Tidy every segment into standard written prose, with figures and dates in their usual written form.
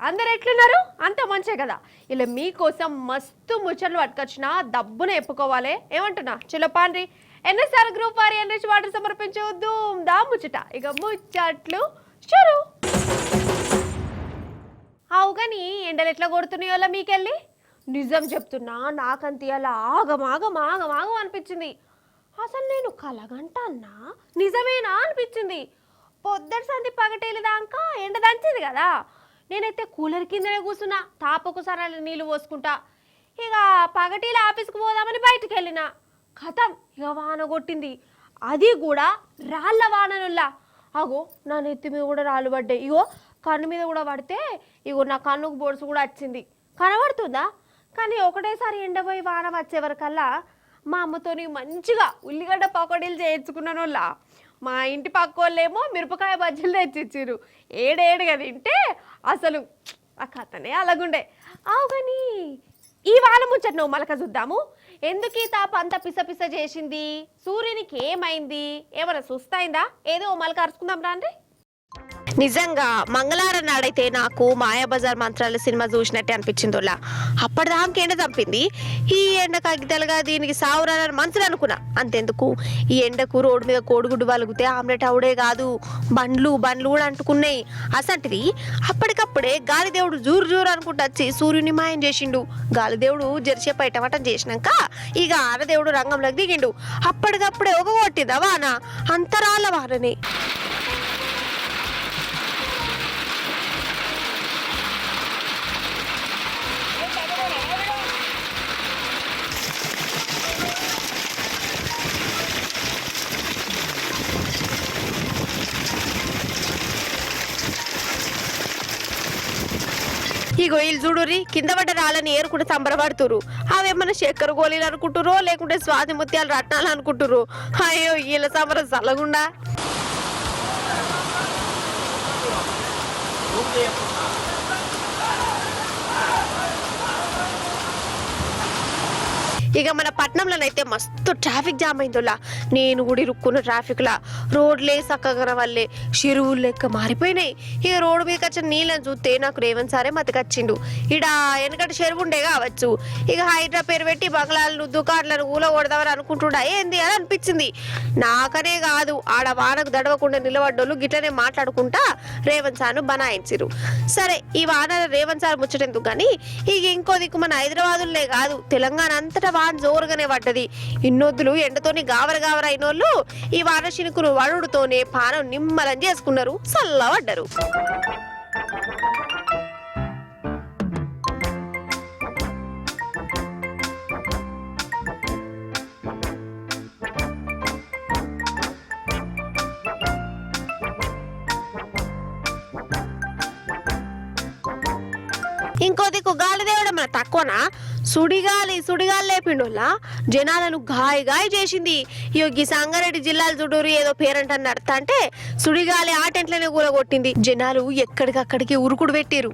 అందరు ఎట్లున్నారు? అంత మంచే కదా. ఇలా మీకోసం మస్తు ముచ్చట్లు పట్టుకొచ్చిన, దబ్బున ఎప్పుకోవాలి. ఏమంటున్నా చలో పాండ్రి. ఎన్ఎస్ఆర్ గ్రూప్ వారి ఎన్రిచ్ వాటర్ సమర్పించే దా ముచ్చట. ఇక ముచ్చట్లు షురు. అవు కానీ ఎండలు ఎట్లా కొడుతున్నాయో మీకెళ్ళి. నిజం చెప్తున్నా, నాకంత ఇలా ఆగమాగం అనిపించింది. అసలు నేను కలగంటన్నా నిజమేనా అనిపించింది. పొద్దటి సంధి పగటేలు దాకా ఎండ దంచేది కదా. నేనైతే కూలర్ కిందనే కూర్చున్నా, తాపకు సరాలు నీళ్ళు పోసుకుంటా. ఇక పగటీల ఆఫీస్కి పోదామని బయటికి వెళ్ళిన కథం ఇక వాన కొట్టింది. అది కూడా రాళ్ళ వాననుల్లా. అగో నా నెత్తి మీద కూడా రాళ్ళు పడ్డాయి. ఇగో కన్ను మీద కూడా పడితే ఇగో నా కన్నుకు బొడుసు కూడా వచ్చింది. కనబడుతుందా? కానీ ఒకటేసారి ఎండపోయి వాన వచ్చే వరకల్లా మా అమ్మతోని మంచిగా ఉల్లిగడ్డ పకోడీలు చేయించుకున్నానోళ్ళ. మా ఇంటి పక్క వాళ్ళేమో మిరపకాయ బజ్జీలు తెచ్చిచ్చారు. ఏడేడుగా తింటే అసలు ఆ కథనే అలాగుండే. అవు కానీ ఈ వాన ముచ్చట నువ్వు మలక చూద్దాము. ఎందుకు ఈ తాప అంత పిస చేసింది? సూర్యునికి ఏమైంది? ఏమైనా సుస్తైందా? ఏదో మలక అరుచుకుందాం రాండి. నిజంగా మంగళవారం నాడైతే నాకు మాయాబజార్ మంత్రాల సినిమా చూసినట్టే అనిపించిందిలా. అప్పటిదాకా ఎండ చంపింది. ఈ ఎండ కగితలుగా దీనికి సావురాలని మనసులు అనుకున్నా. అంతెందుకు, ఈ ఎండకు రోడ్డు మీద కోడిగుడ్డు వలిగితే ఆమ్లెట్ అవుడే కాదు, బండ్లు కూడా అంటుకున్నాయి. అసంటిది అప్పటికప్పుడే గాలిదేవుడు జూరు అనుకుంటూ వచ్చి సూర్యుని మాయం చేసిండు. గాలిదేవుడు జెర్సేపు ఐటమటం చేసినాక ఇక ఆనదేవుడు రంగంలోకి దిగిండు. అప్పటికప్పుడే ఒక కొట్టిందా వాన, అంతరాల వానని. ఇగో వీళ్ళు చూడుర్రి, కింద పడ్డ రాళ్ళని ఏరుకుంటే సంబరపడుతురు. అవేమన్నా చక్కెర గోళీలు అనుకుంటురో లేకుంటే స్వాతి ముత్యాలు రత్నాలు అనుకుంటురు. అయ్యో వీళ్ళ సంబరం చల్లగుండా. ఇక మన పట్నంలోనైతే మస్తు ట్రాఫిక్ జామ్ అయిందిలా. నేను కూడా ఇరుక్కున్న ట్రాఫిక్లా. రోడ్లే చక్కగా వల్లే చెరువులు లెక్క మారిపోయినాయి. ఇక రోడ్డు మీదకి వచ్చిన నీళ్ళని చూస్తే నాకు రేవంత్ సారే మతికొచ్చిండు. ఇడ వెనకటి చెరువు ఉండే కావచ్చు. ఇక హైడ్రా పేరు పెట్టి బంగ్లాలను దుకాణాలను ఊల కొడదామని అనుకుంటుండా ఏంది అని అనిపించింది. నాకనే కాదు, ఆడ వానకు దడవకుండా నిలబడ్డోళ్ళు గిట్లనే మాట్లాడుకుంటా రేవంత్ సార్ను బనాయించిరు. సరే, ఈ వాన రేవంత్ సార్ ముచ్చటెందుకు కానీ ఇక ఇంకో దిక్కు మన హైదరాబాదులే కాదు, తెలంగాణ అంతటా జోరుగానే పడ్డది. ఇన్నొద్దులు ఎండతోని గావర అయినోళ్ళు ఈ వాన చినుకును వడుడుతోనే పానం నిమ్మలం చేసుకున్నారు, చల్లబడ్డరు. ఇంకో దిక్కు గాలిదేవడం మన తక్కువనా? సుడిగాలి లేపిండోలా జనాలను గాయ చేసింది. ఈ సంగారెడ్డి జిల్లాలు చుట్టూరు ఏదో పేరంటని అర్థ అంటే సుడిగాలి ఆ టెంట్లనే కూలగొట్టింది. జనాలు ఎక్కడికక్కడికి ఉరుకుడు పెట్టిరు.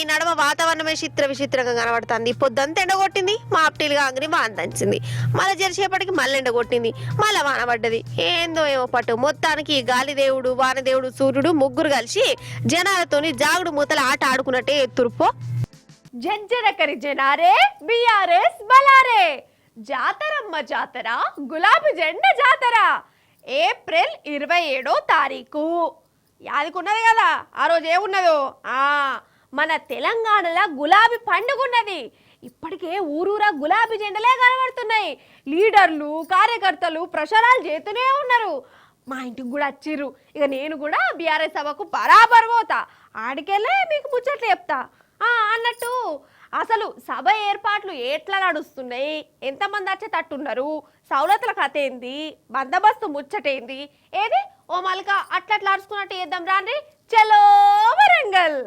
ఈ నడమ వాతావరణమే విచిత్రంగా కనబడుతుంది. పొద్దంతా ఎండగొట్టింది, మాప్టీలుగా అంగని వాన దంచింది. మళ్ళీ జరిసేపటికి మళ్ళీ ఎండగొట్టింది, మళ్ళీ వాన పడ్డది. ఏందో ఏమో పట్టు. మొత్తానికి గాలిదేవుడు, వానదేవుడు, సూర్యుడు ముగ్గురు కలిసి జనాలతోని జాగుడు మూతల ఆట ఆడుకున్నట్టే ఎత్తురుపో. జంజరకరి జనారే బిఆర్ఎస్ బలారే, జాతరమ్మ జాతర, గులాబీ జెండా జాతర. ఏప్రిల్ 27వ తారీఖు యాదికున్నది కదా. ఆ రోజు ఏమున్నదో, మన తెలంగాణలో గులాబీ పండుగ ఉన్నది. ఇప్పటికే ఊరూరా గులాబీ జెండలే కనబడుతున్నాయి. లీడర్లు, కార్యకర్తలు ప్రచారాలు చేస్తూనే ఉన్నారు. మా ఇంటికి కూడా వచ్చిర్రు. ఇక నేను కూడా బీఆర్ఎస్ సభకు బరాబర్ పోతా. ఆడికెళ్ళే మీకు ముచ్చట్లు చెప్తా. అన్నట్టు అసలు సభ ఏర్పాట్లు ఎట్లా నడుస్తున్నాయి, ఎంతమంది వచ్చే తట్టున్నారు, సౌలతుల కథ ఏంది, బందోబస్తు ముచ్చటేంది, ఏది ఓ మల్క అట్లా అరుచుకున్నట్టు చేద్దాం రాండి. చలో వరంగల్.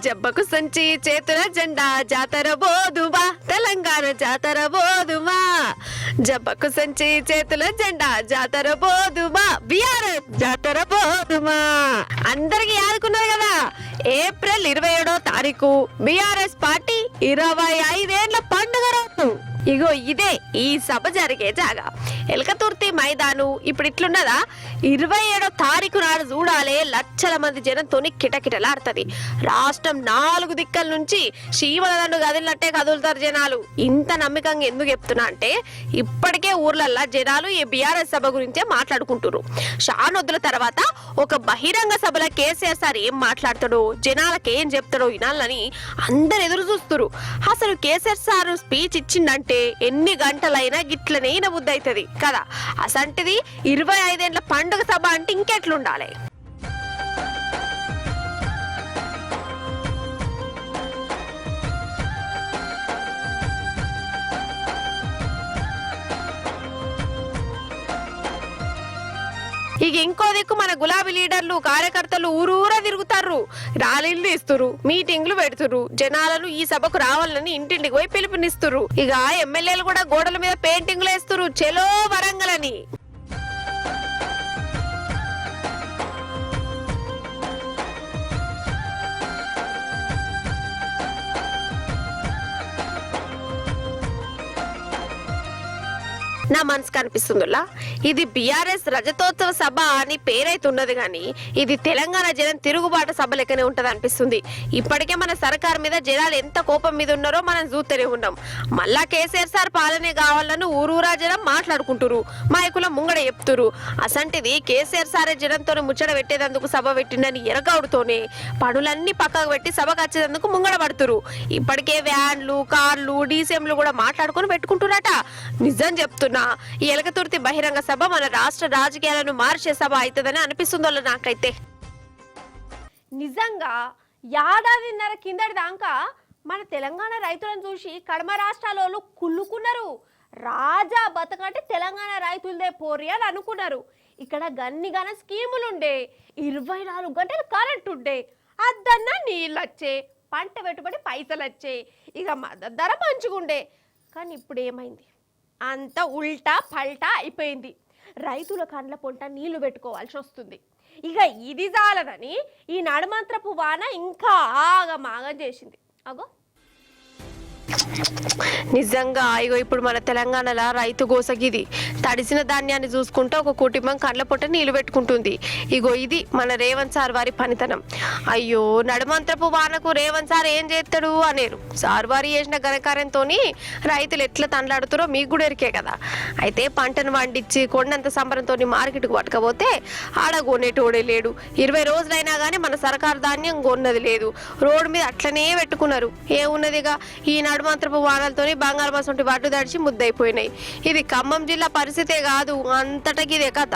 జబ్బకు సంచి చేతుల జెండా, జాతర బోదువా తెలంగాణ జాతర బోదువా. జబ్బకు సంచి చేతుల జెండా జాతర పోదుమా బిఆర్ఎస్ జాతర పోదుమా. అందరికి యాదుకున్నారు కదా, ఏప్రిల్ 27వ తారీఖు బిఆర్ఎస్ పార్టీ 25 ఏళ్ల పండుగ రోజు. ఇగో ఇదే ఈ సభ జరిగే జాగా ఎలకతుర్తి మైదాను. ఇప్పుడు ఇట్లున్నదా, 27వ తారీఖు నాడు చూడాలే లక్షల మంది జనంతోని కిటకిటలాడుతుంది. రాష్ట్రం 4 దిక్కల నుంచి శీమల దండు కదిలినట్టే కదులుతారు జనాలు. ఇంత నమ్మకంగా ఎందుకు చెప్తున్నా అంటే, ఇప్పటికే ఊర్లల్లా జనాలు ఈ బీఆర్ఎస్ సభ గురించే మాట్లాడుకుంటున్నారు. షానొద్దుల తర్వాత ఒక బహిరంగ సభలో కేసీఆర్ సార్ ఏం మాట్లాడతాడో, జనాలకు ఏం చెప్తాడో వినాలని అందరు ఎదురు చూస్తున్నారు. అసలు కేసీఆర్ సార్ స్పీచ్ ఇచ్చిందంటే ఎన్ని గంటలైనా గిట్లనే బుద్ధి అవుతుంది కదా. అసంటిది 25 ఏళ్ల పండుగ సభ అంటే ఇంకెట్లుండాలి. ఇక ఇంకో దిక్కు మన గులాబీ లీడర్లు కార్యకర్తలు ఊరూరా తిరుగుతారు, ర్యాలీలు తీస్తురు, మీటింగ్లు పెడుతురు, జనాలను ఈ సభకు రావాలని ఇంటింటికి పోయి పిలుపునిస్తురు. ఇక ఎమ్మెల్యేలు కూడా గోడల మీద పెయింటింగ్లు వేస్తురు, చెలో వరంగల్ అని. నా మనసు కనిపిస్తుందిలా, ఇది బీఆర్ఎస్ రజతోత్సవ సభ అని పేరైతున్నది కానీ ఇది తెలంగాణ జనం తిరుగుబాటు సభ లెక్కనే ఉంటది అనిపిస్తుంది. ఇప్పటికే మన సర్కార్ మీద జనాలు ఎంత కోపం మీద ఉన్నారో మనం చూస్తూనే ఉన్నాం. మళ్ళా కేసీఆర్ సార్ పాలనే కావాలని ఊరూరా జనం మాట్లాడుకుంటురు, మైకుల ముంగడ చెప్తురు. అసంటిది కేసీఆర్ సారే జనంతో ముచ్చట పెట్టేందుకు సభ పెట్టిందని ఎరగౌడుతోనే పనులన్నీ పక్కకు పెట్టి సభకు వచ్చేందుకు ముంగడ పడుతురు. ఇప్పటికే వ్యాన్లు, కార్లు, డీసీఎంలు కూడా మాట్లాడుకుని పెట్టుకుంటున్నారట. నిజం చెప్తున్నా, ఈ ఎలకతుర్తి బహిరంగ సభ మన రాష్ట్ర రాజకీయాలను మార్చే సభ అవుతుందని అనిపిస్తుందో నాకైతే. నిజంగా ఏడాదిన్నర కిందటి దాకా మన తెలంగాణ రైతులను చూసి కడమ రాష్ట్రాల కుళ్ళుకున్నారు. రాజా బతకంటే తెలంగాణ రైతులదే పోరి అని అనుకున్నారు. ఇక్కడ గన్నిగాన స్కీములు ఉండే, 24 గంటలు కరెంట్ ఉండే, అద్దన్నా నీళ్ళు వచ్చే, పంట పెట్టుబడి పైసలు వచ్చే, ఇక మద్దతు ధర మంచిగుండే. కానీ ఇప్పుడు ఏమైంది, అంత ఉల్టా పల్టా అయిపోయింది. రైతుల కండ్ల పొంట నీళ్లు పెట్టుకోవాల్సి వస్తుంది. ఇక ఇది చాలదని ఈ నడుమంత్రపు వాన ఇంకా ఆగమాగం చేసింది. అగో నిజంగా ఇగో ఇప్పుడు మన తెలంగాణలో రైతు గోసగిది. తడిసిన ధాన్యాన్ని చూసుకుంటే ఒక కుటుంబం కండ్ల పొట్ట నీళ్లు పెట్టుకుంటుంది. ఇగో ఇది మన రేవంత్ సార్ వారి పనితనం. అయ్యో నడుమంత్రపు వానకు రేవంత్ సార్ ఏం చేస్తాడు అనేరు. సార్ వారి చేసిన ఘనకార్యంతో రైతులు ఎట్లా తండ్లాడుతారో మీకు కూడా ఎరికే కదా. అయితే పంటను పండించి కొండంత సంబరంతో మార్కెట్కు పట్టుకపోతే ఆడ కొనేటోడే లేడు. 20 రోజులైనా కానీ మన సర్కారు ధాన్యం కొన్నది లేదు. రోడ్డు మీద అట్లనే పెట్టుకున్నారు. ఏమున్నదిగా ఈ నడుమంత్రపు వానలతోని బంగాళాఖాతం వడ్డు దడిచి ముద్దయిపోయినాయి. ఇది ఖమ్మం జిల్లా పరిస్థితే కాదు, అంతటకి ఇదే కథ.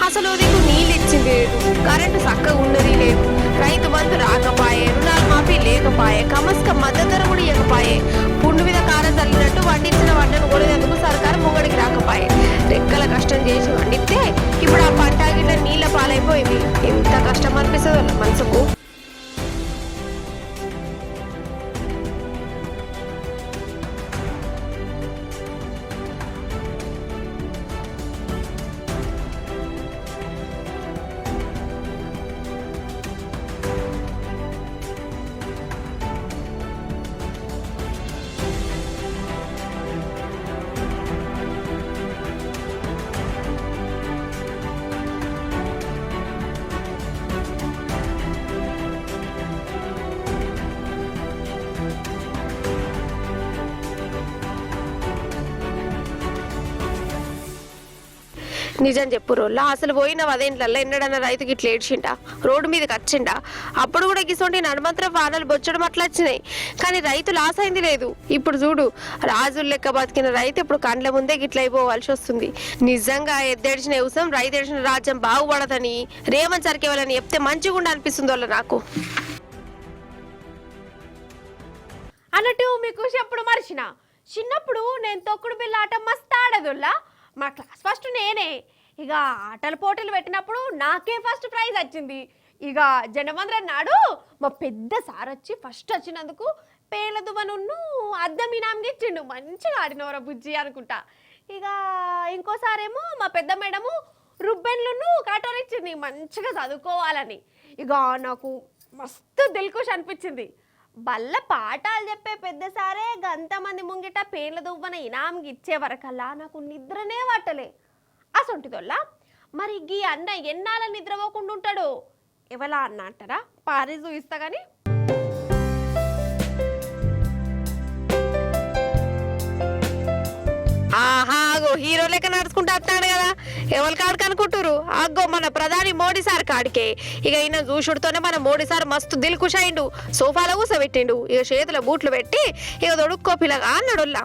అసలు నీకు నీళ్ళు ఇచ్చింది లేదు, కరెంటు చక్కగా ఉన్నది లేదు, రైతు బంధు రాకపాయే, రుణాలు మాఫీ లేకపాయే, కమస్క మద్దతు ధర కూడా ఇవ్వకపాయే, పుండు మీద కారం చల్లినట్టు వండించిన వంటను కొనేందుకు సర్కారు ముంగడికి రాకపాయే. రెక్కల కష్టం చేసి వండితే ఇప్పుడు ఆ పంట గిట్ల నీళ్ళ పాలైపోయింది. ఎంత కష్టం అనిపిస్తుంది మనసుకు. నిజం చెప్పు రోల్లా, అసలు పోయిన 10 ఏళ్ళల్లో ఎన్నడన్నా రైతుకి ఇట్లా ఏడ్చిండా, రోడ్డు మీదకి వచ్చిండా? అప్పుడు కూడా గిసోంటి నడుమంతరం వానలు బొచ్చడం అట్లా వచ్చినాయి, కానీ రైతు లాస్ అయింది లేదు. ఇప్పుడు చూడు, రాజులు లెక్క బతికిన రైతు ఇప్పుడు కండ్ల ముందే గిట్ల అయిపోవాల్సి వస్తుంది. నిజంగా ఎద్దేడిచిన వ్యవసాయం రైతు ఏడిచిన రాజ్యం బాగుపడదని రేవంత్ సరికేవాలని చెప్తే మంచిగా అనిపిస్తుంది వాళ్ళ నాకు. అన్నట్టు మీకు ఎప్పుడు మర్చిన చిన్నప్పుడు నేను తొక్కుడు బిళ్ళ ఆట మస్తు ఆడదుల్లా. మా క్లాస్ ఫస్ట్ నేనే. ఇక ఆటల పోటీలు పెట్టినప్పుడు నాకే ఫస్ట్ ప్రైజ్ వచ్చింది. ఇక జనమందరం నాడు మా పెద్ద సార్ వచ్చి ఫస్ట్ వచ్చినందుకు పేల దువ్వనున్ను అద్దం ఇనాంకి ఇచ్చిండు. మంచిగా ఆడినవరా బుజ్జి అనుకుంటా. ఇక ఇంకోసారేమో మా పెద్ద మేడము రుబ్బెన్లను కటోలు ఇచ్చింది మంచిగా చదువుకోవాలని. ఇక నాకు మస్తు దిల్కుష్ అనిపించింది. బల్ల పాఠాలు చెప్పే పెద్ద సారే గంతమంది ముంగిట పేర్ల దువ్వన ఇనాంకి ఇచ్చే వరకల్లా నాకు నిద్రనే పట్టలే. అసొంటిదొల్లా మరి గీ అన్న ఎన్నాళ్ళ నిద్రపోకుండా ఉంటాడు? ఎవలా అన్న అంటారా? పారి చూయిస్తా కానీ. ఆహా, హీరో లెక్క నడుచుకుంటూ వస్తాడు కదా, ఎవరి కాడికి అనుకుంటారు? అగ్గో మన ప్రధాని మోడీ సార్ కాడికే. ఇక ఈయన చూసుడుతోనే మన మోడీ సార్ మస్తు దిల్ ఖుష్ అయిండు. సోఫాలో కూసబెట్టిండు. ఇక చేతుల బూట్లు పెట్టి ఇక దొడుక్కో పిల్లగా అన్నాడుల్లా.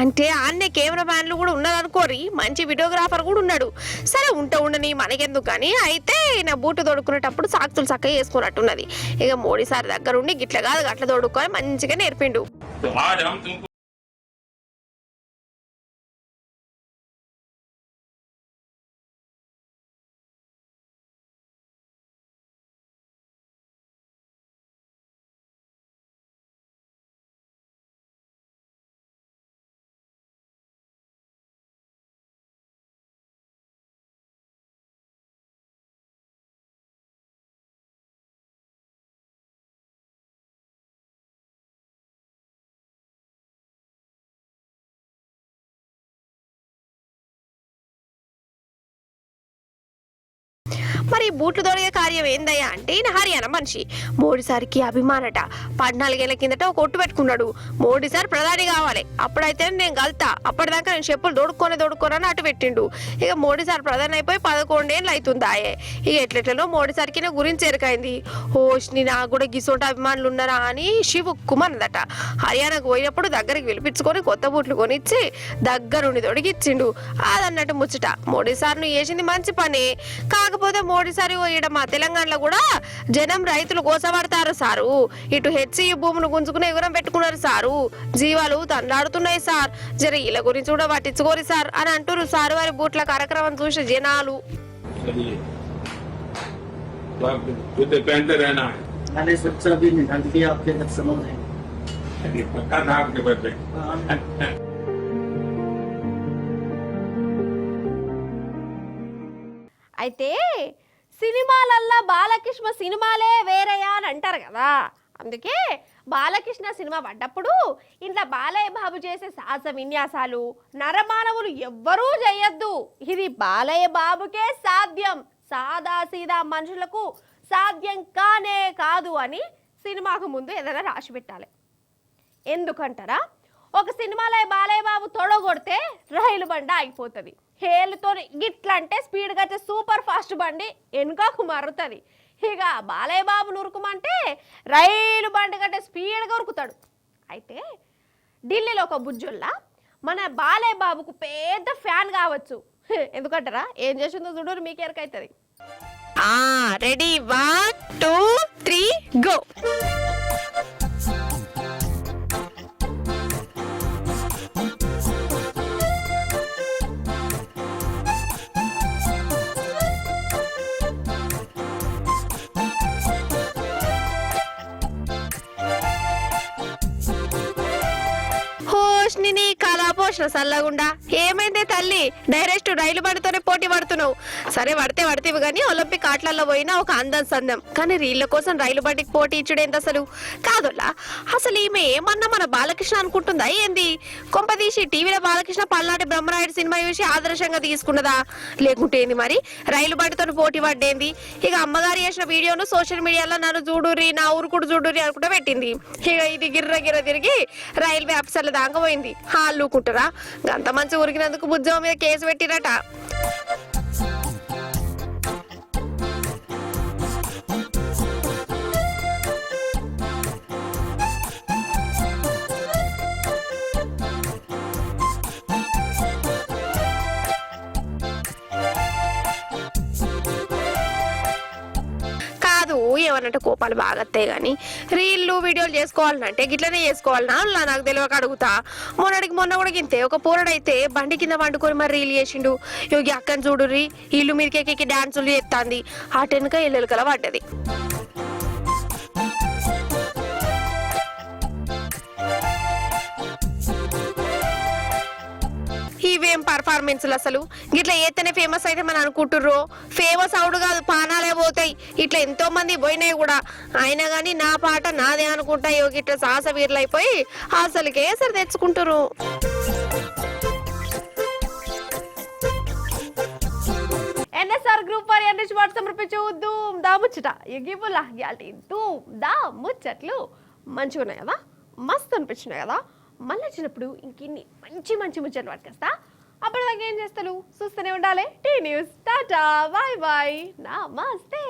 అంటే ఆన్నే కెమెరా మ్యాన్లు కూడా ఉన్నారు అనుకోరి, మంచి వీడియోగ్రాఫర్ కూడా ఉన్నాడు. సరే ఉండని మనకెందుకు కానీ, అయితే ఈయన బూట్లు తొడుక్కునేటప్పుడు సాక్తులు చక్కగా వేసుకున్నట్టున్నది. ఇక మోడీ సార్ దగ్గర ఉండి గిట్ల కాదు అట్లా తొడుక్కొని మంచిగా నేర్పిండు. మరి బూట్లు తొడిగే కార్యం ఏందయ్యా అంటే, ఈయన హర్యానా మనిషి. మోడీ సార్కి అభిమానట. 14 ఏళ్ల కిందట ఒక ఒట్టు పెట్టుకున్నాడు, మోడీ సార్ ప్రధాని కావాలి, అప్పుడైతే నేను గల్తా, అప్పటిదాకా నేను చెప్పులు దొడుక్కోనని అటు పెట్టిండు. ఇక మోడీ సార్ ప్రధాని అయిపోయి 11 ఏళ్ళు అవుతుందాయే. ఇక ఎట్లెట్లలో మోడీ సార్కి నా గురించి ఎరకైంది. ఓష్ని నాకు కూడా గిసోట అభిమానులు ఉన్నారా అని శివు కుమన్నదట. హర్యానాకు పోయినప్పుడు దగ్గరికి పిలిపించుకొని కొత్త బూట్లు కొనిచ్చి దగ్గరుండి తొడిగిచ్చిండు. అదన్నట్టు ముచ్చట. మోడీ సార్ నువ్వు చేసింది మంచి పని, కాకపోతే మోడీ సారి ఈడ మా తెలంగాణలో కూడా జనం రైతులు కోసపడతారు సారు. ఇటు హెచ్సి భూములు గుంజుకునే ఎగురం పెట్టుకున్నారు సారు. జీవాలు తండాడుతున్నాయి సార్, జర ఇలా గురించి కూడా పట్టించుకోరు సార్ అని అంటారు సారు వారి బూట్ల కార్యక్రమం చూసిన జనాలు. అయితే సినిమాలల్లా బాలకృష్ణ సినిమాలే వేరయ్యా అని అంటారు కదా, అందుకే బాలకృష్ణ సినిమా పడ్డప్పుడు ఇంట్లో బాలయ్య బాబు చేసే సాహస విన్యాసాలు నరమానవులు ఎవ్వరూ చేయొద్దు, ఇది బాలయ్య బాబుకే సాధ్యం, సాదాసీదా మనుషులకు సాధ్యం కానే కాదు అని సినిమాకు ముందు ఏదైనా రాసి పెట్టాలి. ఎందుకంటారా, ఒక సినిమాలో బాలయ్య బాబు తొడగొడితే రైలు బండి ఆగిపోతుంది. హేలుతో గిట్లా అంటే స్పీడ్గా వచ్చే సూపర్ ఫాస్ట్ బండి వెనుకకు మరుతుంది. ఇక బాలయ్య బాబు నురుకుమంటే రైలు బండి కంటే స్పీడ్గా ఉరుకుతాడు. అయితే ఢిల్లీలో ఒక బుజ్జుల్లా మన బాలయ్య బాబుకు పెద్ద ఫ్యాన్ కావచ్చు. ఎందుకంటారా, ఏం చేసిందో చూడరు, మీకు ఎరకైతుంది. Ready 1 2 3 go. కళాపోషణ సల్లగుండా ఏమైందే తల్లి, డైరెక్ట్ రైలు బండితోనే పోటీ పడుతున్నావు. సరే పడితేవి కానీ ఒలింపిక్ ఆటలలో పోయినా ఒక అందం సందం, కానీ రీళ్ళ కోసం రైలు బండికి పోటీ ఇచ్చుడేంది అసలు కాదులా. అసలు ఈమె ఏమన్నా మన బాలకృష్ణ అనుకుంటుందా ఏంది? కొంపదీసి టీవీలో బాలకృష్ణ పల్నాటి బ్రహ్మరాయుడు సినిమా చూసి ఆదర్శంగా తీసుకున్నదా, లేకుంటే ఏంది మరి రైలు బండితో పోటీ పడ్డేంది? ఇక అమ్మగారు చేసిన వీడియోను సోషల్ మీడియాలో నన్ను చూడుర్రి, నా ఊరుకుడు చూడుర్రి అనుకుంటూ పెట్టింది. ఇక ఇది గిర్ర తిరిగి రైల్వే ఆఫీసర్ల దాకా పోయింది. హాలుకుంటారా, అంత మంచి ఉరికినందుకు బుజ్జం మీద కేసు పెట్టిరట. ఏమనంటే కోపాలు బాగా వస్తాయి కానీ రీల్లు వీడియోలు చేసుకోవాలంటే గిట్లనే చేసుకోవాలన్నా అలా నాకు తెలియక అడుగుతా. మొన్న కూడా గింతే ఒక పోరడైతే బండి కింద వండుకొని మరి రీల్ చేసిండు. యోగి అక్కని చూడుర్రి ఇల్లు మీదకి డాన్సులు చేస్తాంది. ఆ టెన్క ఎల్లెలకల పడ్డది. ఇవేం పర్ఫార్మెన్స్లు అసలు. ఇట్లా ఏతనే ఫేమస్ అయితే మనం అనుకుంటుర్రో, ఫేమస్ అవుడు కాదు పానాలే పోతాయి. ఇట్లా ఎంతో మంది పోయినాయి కూడా. అయినా కానీ నా పాట నాదే అనుకుంటా యోగి ఇట్లా సాహస వీరులు అయిపోయి అసలుకే సరి తెచ్చుకుంటారు. ఎన్ఎస్ఆర్ గ్రూప్ వారి ఎన్రిచ్ వాట్ సమర్పించు ధూమ్ దా ముచ్చట ఎగిపులా గ్యాల్టీ ధూమ్ దా ముచ్చట్లు మంచిగా ఉన్నాయి కదా, మస్తు అనిపించినాయి కదా. మళ్ళీ వచ్చినప్పుడు ఇంకిన్ని మంచి మంచి ముచ్చట్లు పట్టుకొస్తా. అప్పటిదాకా ఏం చేస్తాను చూస్తూనే ఉండాలి T News. Tata bye bye నమస్తే.